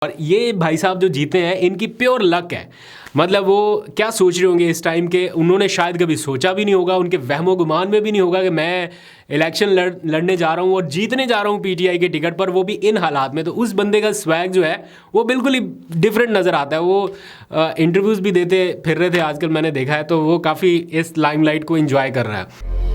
और ये भाई साहब जो जीते हैं इनकी प्योर लक है। मतलब वो क्या सोच रहे होंगे इस टाइम के, उन्होंने शायद कभी सोचा भी नहीं होगा, उनके वहमो गुमान में भी नहीं होगा कि मैं इलेक्शन लड़ने जा रहा हूँ और जीतने जा रहा हूँ पीटीआई के टिकट पर, वो भी इन हालात में। तो उस बंदे का स्वैग जो है वो बिल्कुल ही डिफरेंट नज़र आता है। वो इंटरव्यूज़ भी देते फिर रहे थे आजकल, मैंने देखा है, तो वो काफ़ी इस लाइमलाइट को इंजॉय कर रहा है।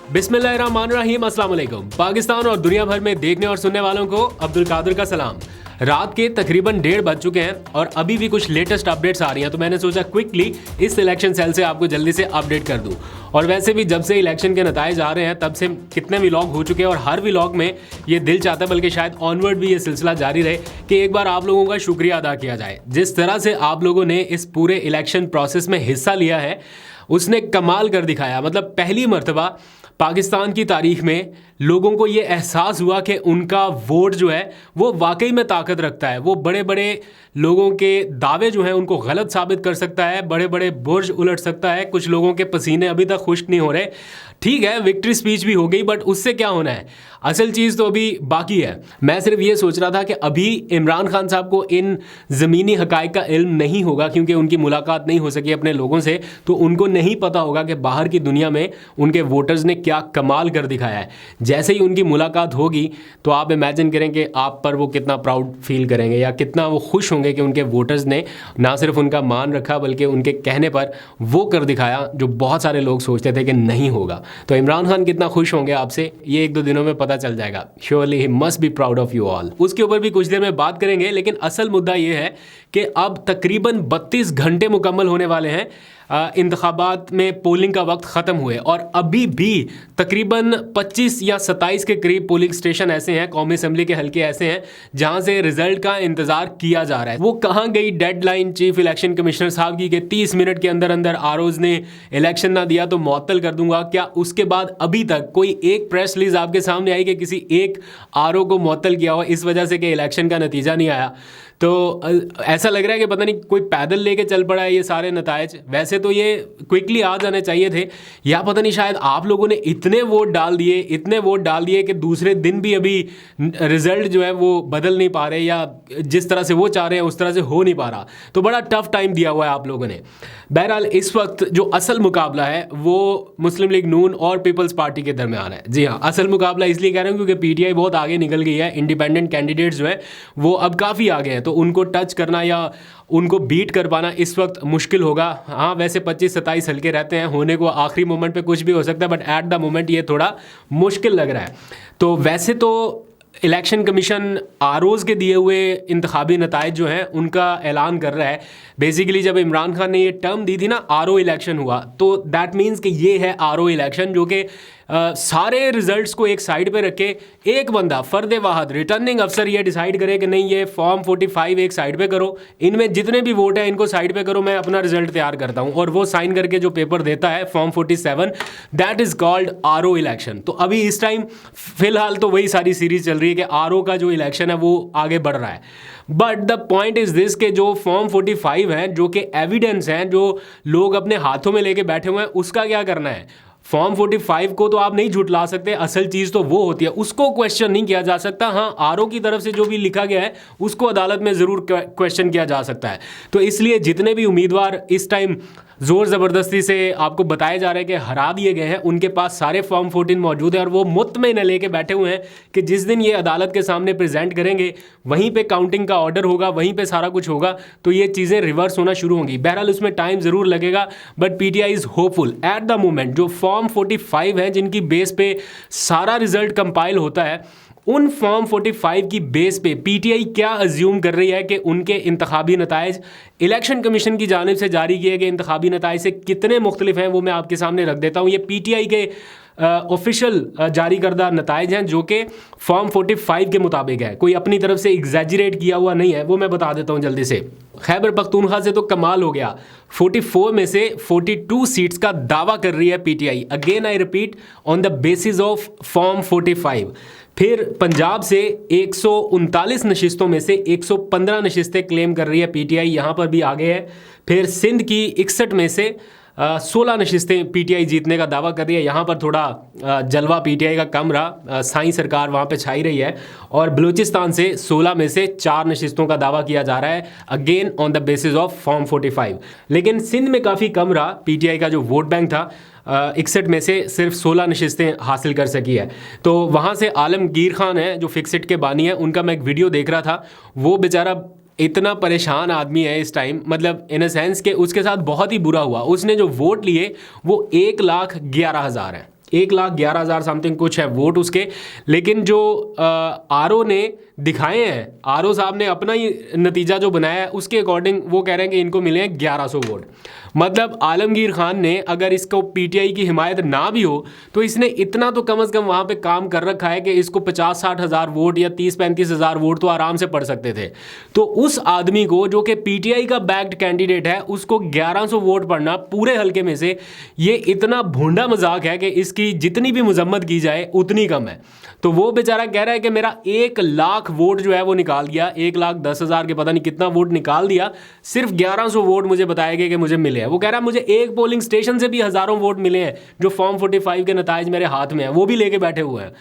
बिस्मिल्लाहिर्रहमानिर्रहीम, अस्सलाम वालेकुम। पाकिस्तान और दुनिया भर में देखने और सुनने वालों को अब्दुल कादिर का सलाम। रात के तकरीबन 1:30 बज चुके हैं और अभी भी कुछ लेटेस्ट अपडेट्स आ रही हैं, तो मैंने सोचा क्विकली इस इलेक्शन सेल से आपको जल्दी से अपडेट कर दूं। और वैसे भी जब से इलेक्शन के नताइज आ रहे हैं तब से कितने व्लॉग हो चुके हैं और हर व्लॉग में ये दिल चाहता है, बल्कि शायद ऑनवर्ड भी ये सिलसिला जारी रहे कि एक बार आप लोगों का शुक्रिया अदा किया जाए। जिस तरह से आप लोगों ने इस पूरे इलेक्शन प्रोसेस में हिस्सा लिया है उसने कमाल कर दिखाया। मतलब पहली मर्तबा पाकिस्तान की तारीख में लोगों को ये एहसास हुआ कि उनका वोट जो है वो वाकई में ताकत रखता है। वो बड़े बड़े लोगों के दावे जो हैं उनको गलत साबित कर सकता है, बड़े बड़े बुर्ज उलट सकता है। कुछ लोगों के पसीने अभी तक खुश्क नहीं हो रहे। ठीक है, विक्ट्री स्पीच भी हो गई, बट उससे क्या होना है, असल चीज़ तो अभी बाकी है। मैं सिर्फ ये सोच रहा था कि अभी इमरान खान साहब को इन ज़मीनी हक़ाइक़ का इल्म नहीं होगा, क्योंकि उनकी मुलाकात नहीं हो सकी अपने लोगों से, तो उनको नहीं पता होगा कि बाहर की दुनिया में उनके वोटर्स ने क्या कमाल कर दिखाया है। जैसे ही उनकी मुलाकात होगी तो आप इमेजिन करें कि आप पर वो कितना प्राउड फील करेंगे या कितना वो खुश होंगे कि उनके वोटर्स ने ना सिर्फ उनका मान रखा बल्कि उनके कहने पर वो कर दिखाया जो बहुत सारे लोग सोचते थे कि नहीं होगा। तो इमरान खान कितना खुश होंगे आपसे, ये 1-2 दिनों में पता चल जाएगा। Surely he must be proud of you all. उसके ऊपर भी कुछ देर में बात करेंगे, लेकिन असल मुद्दा ये है कि अब तकरीबन 32 घंटे मुकम्मल होने वाले हैं इंतखाबात में पोलिंग का वक्त ख़त्म हुए, और अभी भी तकरीबन 25 या 27 के करीब पोलिंग स्टेशन ऐसे हैं, कौमी असम्बली के हल्के ऐसे हैं जहां से रिजल्ट का इंतज़ार किया जा रहा है। वो कहाँ गई डेडलाइन चीफ इलेक्शन कमिश्नर साहब की कि 30 मिनट के अंदर अंदर आरओज़ ने इलेक्शन ना दिया तो मुअत्तल कर दूंगा? क्या उसके बाद अभी तक कोई एक प्रेस रिलीज आपके सामने आई कि किसी एक आरओ को मुअत्तल किया हो इस वजह से कि इलेक्शन का नतीजा नहीं आया? तो ऐसा लग रहा है कि पता नहीं कोई पैदल लेके चल पड़ा है ये सारे नताइज। वैसे तो ये क्विकली आ जाने चाहिए थे, या पता नहीं शायद आप लोगों ने इतने वोट डाल दिए कि दूसरे दिन भी अभी रिजल्ट जो है वो बदल नहीं पा रहे, या जिस तरह से वो चाह रहे हैं उस तरह से हो नहीं पा रहा। तो बड़ा टफ टाइम दिया हुआ है आप लोगों ने। बहरहाल इस वक्त जो असल मुकाबला है वो मुस्लिम लीग नून और पीपल्स पार्टी के दरमियान है। जी हाँ, असल मुकाबला इसलिए कह रहा हूँ क्योंकि पीटीआई बहुत आगे निकल गई है। इंडिपेंडेंट कैंडिडेट्स जो है वो अब काफ़ी आगे हैं, तो उनको टच करना या उनको बीट कर पाना इस वक्त मुश्किल होगा। हाँ, वैसे 25-27 हल्के रहते हैं, होने को आखिरी मोमेंट पे कुछ भी हो सकता है, बट एट द मोमेंट ये थोड़ा मुश्किल लग रहा है। तो वैसे तो इलेक्शन कमीशन आरओज़ के दिए हुए इंतखाबी नताइज जो हैं उनका ऐलान कर रहा है। बेसिकली जब इमरान खान ने ये टर्म दी थी ना, आरओ इलेक्शन हुआ, तो दैट मीन्स कि ये है आरओ इलेक्शन, जो कि सारे रिजल्ट्स को एक साइड पे रखे एक बंदा फर्द वाहद रिटर्निंग अफसर ये डिसाइड करे कि नहीं, ये फॉर्म 45 एक साइड पे करो, इनमें जितने भी वोट हैं इनको साइड पे करो, मैं अपना रिजल्ट तैयार करता हूँ, और वो साइन करके जो पेपर देता है form 47, that is called RO election. तो अभी इस टाइम फिलहाल तो वही सारी सीरीज चल रही है कि आरओ का जो इलेक्शन है वो आगे बढ़ रहा है। But the point is this के जो फॉर्म 45 हैं, जो कि एविडेंस हैं, जो लोग अपने हाथों में लेके बैठे हुए हैं, उसका क्या करना है? फॉर्म 45 को तो आप नहीं झुटला सकते, असल चीज़ तो वो होती है, उसको क्वेश्चन नहीं किया जा सकता। हाँ, आरओ की तरफ से जो भी लिखा गया है उसको अदालत में ज़रूर क्वेश्चन किया जा सकता है। तो इसलिए जितने भी उम्मीदवार इस टाइम ज़ोर ज़बरदस्ती से आपको बताए जा रहे हैं कि हरा दिए गए हैं, उनके पास सारे फॉर्म 14 मौजूद हैं और वो मुतमईन लेके बैठे हुए हैं कि जिस दिन ये अदालत के सामने प्रेजेंट करेंगे वहीं पे काउंटिंग का ऑर्डर होगा, वहीं पे सारा कुछ होगा, तो ये चीज़ें रिवर्स होना शुरू होंगी। बहरहाल उसमें टाइम ज़रूर लगेगा, but PTI is hopeful at the moment. जो फॉर्म 45 हैं जिनकी बेस पे सारा रिजल्ट कंपाइल होता है, उन फॉर्म 45 की बेस पे पीटीआई क्या अज्यूम कर रही है कि उनके इंतखाबी नताइज इलेक्शन कमीशन की जानिब से जारी किए गए इंतखाबी नताइज से कितने मुख्तलिफ हैं, वो मैं आपके सामने रख देता हूँ। ये पीटीआई के ऑफिशियल जारी करदा नताइज हैं जो कि फॉर्म 45 के मुताबिक है, कोई अपनी तरफ से एग्जैजरेट किया हुआ नहीं है, वो मैं बता देता हूँ जल्दी से। खैबर पख्तूनख्वा से तो कमाल हो गया, 44 में से 42 सीट्स का दावा कर रही है PTI. Again I repeat, on the basis of form 45। फिर पंजाब से 139 नशिस्तों में से 115 नशिस्तें क्लेम कर रही है पीटीआई, यहाँ पर भी आगे है। फिर सिंध की 61 में से 16 नशिस्तें पीटीआई जीतने का दावा कर रही है। यहाँ पर थोड़ा जलवा पीटीआई का कम रहा, साई सरकार वहाँ पे छाई रही है। और बलूचिस्तान से 16 में से 4 नशिस्तों का दावा किया जा रहा है, again on the basis of form 45। लेकिन सिंध में काफ़ी कम रहा, पीटीआई का जो वोट बैंक था 61 में से सिर्फ 16 नशिस्तें हासिल कर सकी है। तो वहाँ से आलमगीर खान है जो फिक्सिट के बानी है, उनका मैं एक वीडियो देख रहा था। वो बेचारा इतना परेशान आदमी है इस टाइम, मतलब इन अ सेंस कि उसके साथ बहुत ही बुरा हुआ। उसने जो वोट लिए वो 1,11,000 है, 1,11,000 समथिंग कुछ है वोट उसके। लेकिन जो आरओ ने दिखाए हैं, आरओ साहब ने अपना ही नतीजा जो बनाया है उसके अकॉर्डिंग वो कह रहे हैं कि इनको मिले हैं 1100 वोट। मतलब आलमगीर खान ने अगर इसको पीटीआई की हिमायत ना भी हो तो इसने इतना तो कम से कम वहाँ पे काम कर रखा है कि इसको 50-60 हज़ार वोट या 30-35 हज़ार वोट तो आराम से पड़ सकते थे। तो उस आदमी को जो कि पीटीआई का बैक्ड कैंडिडेट है उसको 1100 वोट पड़ना पूरे हल्के में से, ये इतना भोंडा मजाक है कि इसकी जितनी भी मजम्मत की जाए उतनी कम है। तो वो बेचारा कह रहा है कि मेरा 1 लाख वोट जो है वो निकाल गया, 1,10,000 के पता नहीं कितना वोट निकाल दिया, सिर्फ 1100 वोट मुझे बताए गए कि मुझे मिले हैं। वो कह रहा है मुझे एक पोलिंग स्टेशन से भी हज़ारों वोट मिले हैं जो फॉर्म 45 के नताइज मेरे हाथ में है, वो भी लेके बैठे हुए हैं।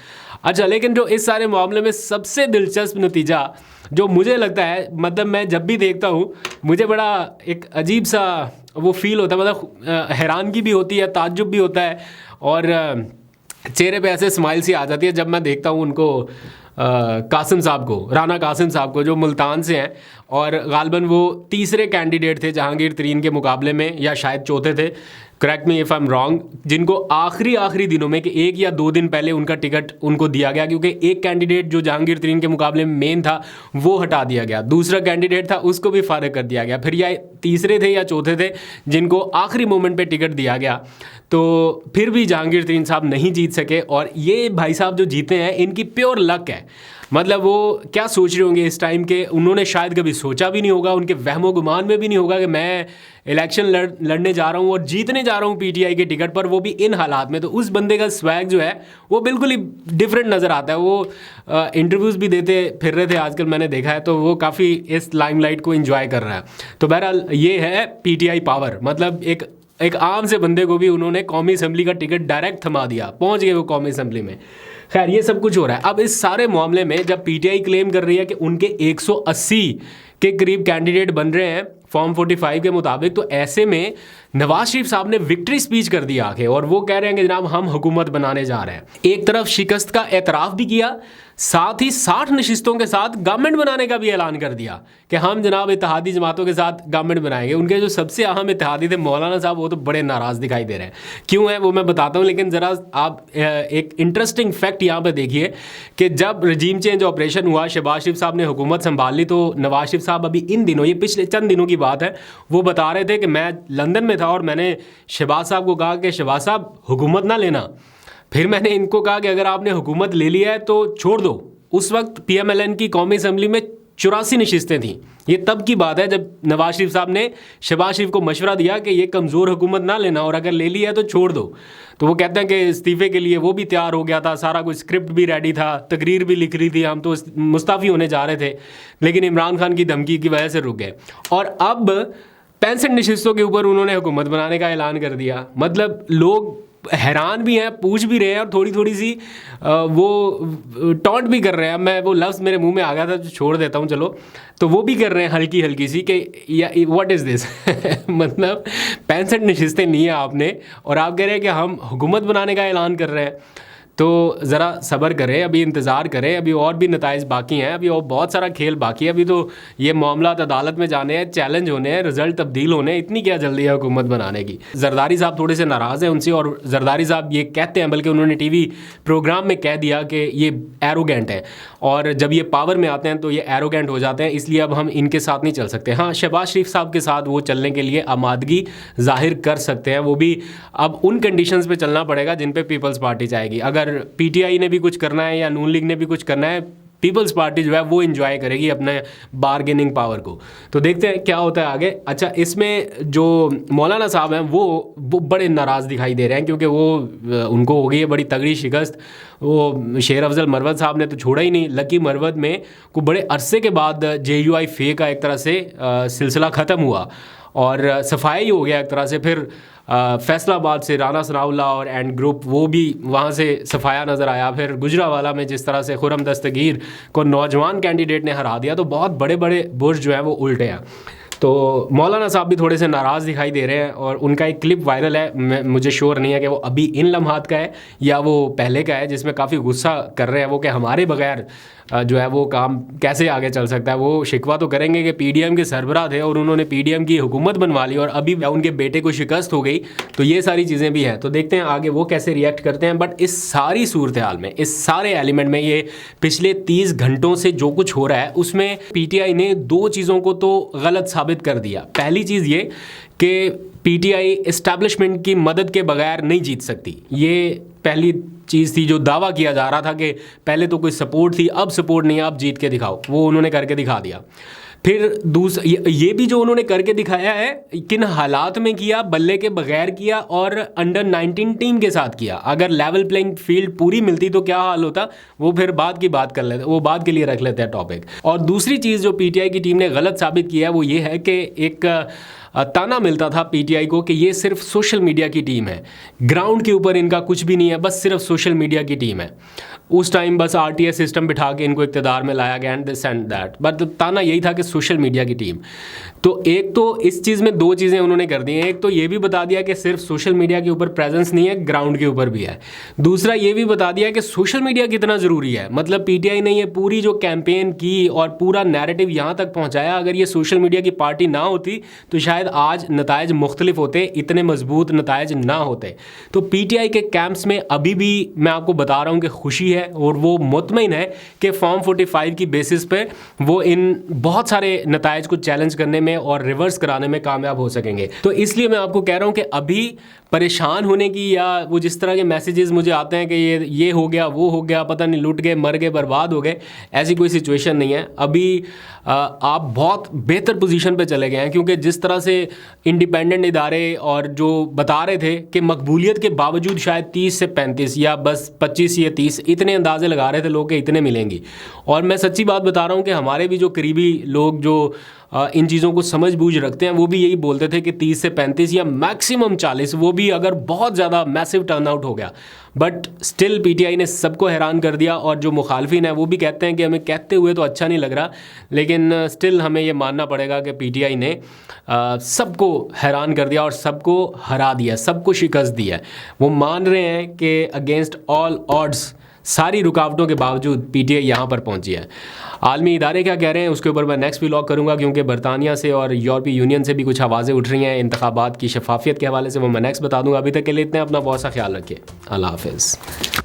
अच्छा, लेकिन जो इस सारे मामले में सबसे दिलचस्प नतीजा जो मुझे लगता है, मतलब मैं जब भी देखता हूँ मुझे बड़ा एक अजीब सा वो फील होता है, मतलब हैरानगी भी होती है, ताज्जुब भी होता है, और चेहरे पे ऐसे स्माइल सी आ जाती है जब मैं देखता हूँ उनको, कासिम साहब को, राना कासिम साहब को, जो मुल्तान से हैं और गालबन वो तीसरे कैंडिडेट थे जहांगीर तरीन के मुकाबले में, या शायद चौथे थे, correct me if I am wrong, जिनको आखिरी दिनों में कि 1 या 2 दिन पहले उनका टिकट उनको दिया गया, क्योंकि एक कैंडिडेट जो जहांगीर तरीन के मुकाबले में मेन था वो हटा दिया गया, दूसरा कैंडिडेट था उसको भी फारिग कर दिया गया, फिर या तीसरे थे या चौथे थे जिनको आखिरी मोमेंट पे टिकट दिया गया। तो फिर भी जहांगीर तरीन साहब नहीं जीत सके, और ये भाई साहब जो जीते हैं इनकी प्योर लक है। मतलब वो क्या सोच रहे होंगे इस टाइम के, उन्होंने शायद कभी सोचा भी नहीं होगा, उनके वहमो गुमान में भी नहीं होगा कि मैं इलेक्शन लड़ने जा रहा हूँ और जीतने जा रहा हूँ पीटीआई के टिकट पर, वो भी इन हालात में। तो उस बंदे का स्वैग जो है वो बिल्कुल ही डिफरेंट नज़र आता है। वो इंटरव्यूज़ भी देते फिर रहे थे आजकल, मैंने देखा है, तो वो काफ़ी इस लाइमलाइट को एंजॉय कर रहा है। तो बहरहाल ये है पीटीआई पावर, मतलब एक आम से बंदे को भी उन्होंने कौमी असम्बली का टिकट डायरेक्ट थमा दिया, पहुंच गए वो कौमी असम्बली में। खैर, ये सब कुछ हो रहा है। अब इस सारे मामले में जब पीटीआई क्लेम कर रही है कि उनके 180 के करीब कैंडिडेट बन रहे हैं फॉर्म 45 के मुताबिक, तो ऐसे में नवाज शरीफ साहब ने विक्ट्री स्पीच कर दी आके, और वो कह रहे हैं कि जनाब हम हुकूमत बनाने जा रहे हैं। एक तरफ शिकस्त का एतराफ़ भी किया, साथ ही 60 नशिस्तों के साथ गवर्नमेंट बनाने का भी ऐलान कर दिया कि हम जनाब इत्तेहादी जमातों के साथ गवर्नमेंट बनाएंगे। उनके जो सबसे अहम इत्तेहादी थे मौलाना साहब, वो तो बड़े नाराज़ दिखाई दे रहे हैं। क्यों है वो मैं बताता हूँ, लेकिन ज़रा आप एक इंटरेस्टिंग फैक्ट यहाँ पे देखिए कि जब रजीम चेंज ऑपरेशन हुआ, शहबाज शरीफ साहब ने हुकूमत संभाल ली, तो नवाज शरीफ साहब अभी इन दिनों, ये पिछले चंद दिनों की बात है, वो बता रहे थे कि मैं लंदन में था और मैंने शहबाज साहब को कहा कि शहबाज साहब हुकूमत ना लेना। फिर मैंने इनको कहा कि अगर आपने हुकूमत ले लिया है तो छोड़ दो। उस वक्त पीएमएलएन की कौमी असम्बली में 84 नशिस्तें थीं। ये तब की बात है जब नवाज शरीफ साहब ने शहबाज शरीफ को मशवरा दिया कि ये कमज़ोर हुकूमत ना लेना, और अगर ले लिया है तो छोड़ दो। तो वो कहते हैं कि इस्तीफ़े के लिए वो भी तैयार हो गया था, सारा कुछ स्क्रिप्ट भी रेडी था, तकरीर भी लिख रही थी, हम तो मुस्ताफ़ी होने जा रहे थे, लेकिन इमरान खान की धमकी की वजह से रुक गए। और अब 65 नशिस्तों के ऊपर उन्होंने हुकूमत बनाने का ऐलान कर दिया। मतलब लोग हैरान भी हैं, पूछ भी रहे हैं, और थोड़ी थोड़ी सी वो टॉन्ट भी कर रहे हैं। मैं वो लफ्ज़ मेरे मुंह में आ गया था तो छोड़ देता हूँ, चलो। तो वो भी कर रहे हैं हल्की हल्की सी कि या व्हाट इज़ दिस मतलब 65 नशिस्तें नहीं है आपने, और आप कह रहे हैं कि हम हुकूमत बनाने का ऐलान कर रहे हैं। तो ज़रा सब्र करें, अभी इंतज़ार करें, अभी और भी नताइज बाकी हैं, अभी और बहुत सारा खेल बाकी है। अभी तो ये मामला अदालत में जाने हैं, चैलेंज होने हैं, रिजल्ट तब्दील होने हैं, इतनी क्या जल्दी है हुकूमत बनाने की। जरदारी साहब थोड़े से नाराज़ हैं उनसे, और जरदारी साहब ये कहते हैं, बल्कि उन्होंने टीवी प्रोग्राम में कह दिया कि ये एरोगेंट है, और जब ये पावर में आते हैं तो ये एरोगेंट हो जाते हैं, इसलिए अब हम इनके साथ नहीं चल सकते। हाँ, शहबाज शरीफ साहब के साथ वो चलने के लिए आमादगी जाहिर कर सकते हैं, वो भी अब उन कंडीशंस पे चलना पड़ेगा जिन पे पीपल्स पार्टी चाहेगी। अगर पीटीआई ने भी कुछ करना है या नून लीग ने भी कुछ करना है, पीपल्स पार्टी जो है वो एंजॉय करेगी अपने बार्गेनिंग पावर को। तो देखते हैं क्या होता है आगे। अच्छा, इसमें जो मौलाना साहब हैं वो बड़े नाराज़ दिखाई दे रहे हैं, क्योंकि वो उनको हो गई है बड़ी तगड़ी शिकस्त। वो शेर अफजल मरवत साहब ने तो छोड़ा ही नहीं। लकी मरवत में को बड़े अरसे के बाद JUI फे का एक तरह से सिलसिला ख़त्म हुआ और सफाई हो गया एक तरह से। फिर फैसलाबाद से राना सनाउल्लाह और एंड ग्रुप वो भी वहाँ से सफाया नज़र आया। फिर गुजरावाला में जिस तरह से खुर्रम दस्तगीर को नौजवान कैंडिडेट ने हरा दिया, तो बहुत बड़े बड़े बुर्ज जो हैं वो उल्टे हैं। तो मौलाना साहब भी थोड़े से नाराज़ दिखाई दे रहे हैं और उनका एक क्लिप वायरल है, मुझे श्योर नहीं है कि वो अभी इन लम्हात का है या वो पहले का है, जिसमें काफ़ी गुस्सा कर रहे हैं वो कि हमारे बगैर जो है वो काम कैसे आगे चल सकता है। वो शिकवा तो करेंगे कि पीडीएम के सरबराह थे और उन्होंने पीडीएम की हुकूमत बनवा ली और अभी उनके बेटे को शिकस्त हो गई, तो ये सारी चीज़ें भी हैं। तो देखते हैं आगे वो कैसे रिएक्ट करते हैं। बट इस सारी सूरत हाल में, इस सारे एलिमेंट में, ये पिछले 30 घंटों से जो कुछ हो रहा है उसमें पीटीआई ने 2 चीज़ों को तो गलत साबित कर दिया। पहली चीज़ ये कि पीटीआई इस्टेब्लिशमेंट की मदद के बगैर नहीं जीत सकती। ये पहली चीज़ थी जो दावा किया जा रहा था कि पहले तो कोई सपोर्ट थी, अब सपोर्ट नहीं है, अब जीत के दिखाओ। वो उन्होंने करके दिखा दिया। फिर दूसरा ये भी जो उन्होंने करके दिखाया है, किन हालात में किया, बल्ले के बगैर किया और अंडर 19 टीम के साथ किया। अगर लेवल प्लेइंग फील्ड पूरी मिलती तो क्या हाल होता, वो फिर बाद की बात कर लेते, वो बाद के लिए रख लेते हैं टॉपिक। और दूसरी चीज़ जो पीटीआई की टीम ने गलत साबित किया है वो ये है कि एक ताना मिलता था पीटीआई को कि ये सिर्फ सोशल मीडिया की टीम है, ग्राउंड के ऊपर इनका कुछ भी नहीं है, बस सिर्फ सोशल मीडिया की टीम है। उस टाइम बस आरटीएस सिस्टम बिठा के इनको इक़्तिदार में लाया गया and this and that, but ताना यही था कि सोशल मीडिया की टीम। तो एक तो इस चीज़ में 2 चीज़ें उन्होंने कर दी हैं। एक तो ये भी बता दिया कि सिर्फ सोशल मीडिया के ऊपर प्रेजेंस नहीं है, ग्राउंड के ऊपर भी है। दूसरा ये भी बता दिया कि सोशल मीडिया कितना ज़रूरी है। मतलब पीटीआई ने ये पूरी जो कैंपेन की और पूरा नैरेटिव यहाँ तक पहुँचाया, अगर ये सोशल मीडिया की पार्टी ना होती तो शायद आज नताइज मुख्तलिफ होते, इतने मजबूत नताइज ना होते। तो पीटीआई के कैंप्स में अभी भी मैं आपको बता रहा हूँ कि खुशी है और वो मुतमईन है कि फॉर्म 45 की बेसिस पे वो इन बहुत सारे नताइज को चैलेंज करने में और रिवर्स कराने में कामयाब हो सकेंगे। तो इसलिए मैं आपको कह रहा हूँ कि अभी परेशान होने की या वो जिस तरह के मैसेजेस मुझे आते हैं कि ये हो गया, वो हो गया, पता नहीं लुट गए, मर गए, बर्बाद हो गए, ऐसी कोई सिचुएशन नहीं है। अभी आप बहुत बेहतर पोजीशन पे चले गए हैं, क्योंकि जिस तरह से इंडिपेंडेंट इदारे और जो बता रहे थे कि मकबूलियत के बावजूद शायद 30 से 35 या बस 25 या 30 इतने अंदाजे लगा रहे थे लोग कि इतने मिलेंगी। और मैं सच्ची बात बता रहा हूँ कि हमारे भी जो करीबी लोग जो इन चीज़ों को समझ बूझ रखते हैं वो भी यही बोलते थे कि 30 से 35 या मैक्सिमम 40, वो भी अगर बहुत ज़्यादा मैसिव टर्नआउट हो गया। बट स्टिल पीटीआई ने सबको हैरान कर दिया और जो मुखालफिन है वो भी कहते हैं कि हमें कहते हुए तो अच्छा नहीं लग रहा, लेकिन स्टिल हमें ये मानना पड़ेगा कि पीटीआई ने सबको हैरान कर दिया और सबको हरा दिया, सबको शिकस्त दिया। वो मान रहे हैं कि अगेंस्ट ऑल ऑड्स, सारी रुकावटों के बावजूद पीटीआई यहाँ पर पहुँची है। आलमी इदारे क्या कह रहे हैं उसके ऊपर मैं नेक्स्ट व्लॉग करूँगा, क्योंकि बरतानिया से और यूरोपीय यूनियन से भी कुछ आवाज़ें उठ रही हैं इंतखाबात की शफाफियत के हवाले से, वो मैं नेक्स्ट बता दूँगा। अभी तक के लिए इतने, अपना बहुत सा ख्याल रखिए। अल्लाह हाफ़िज़।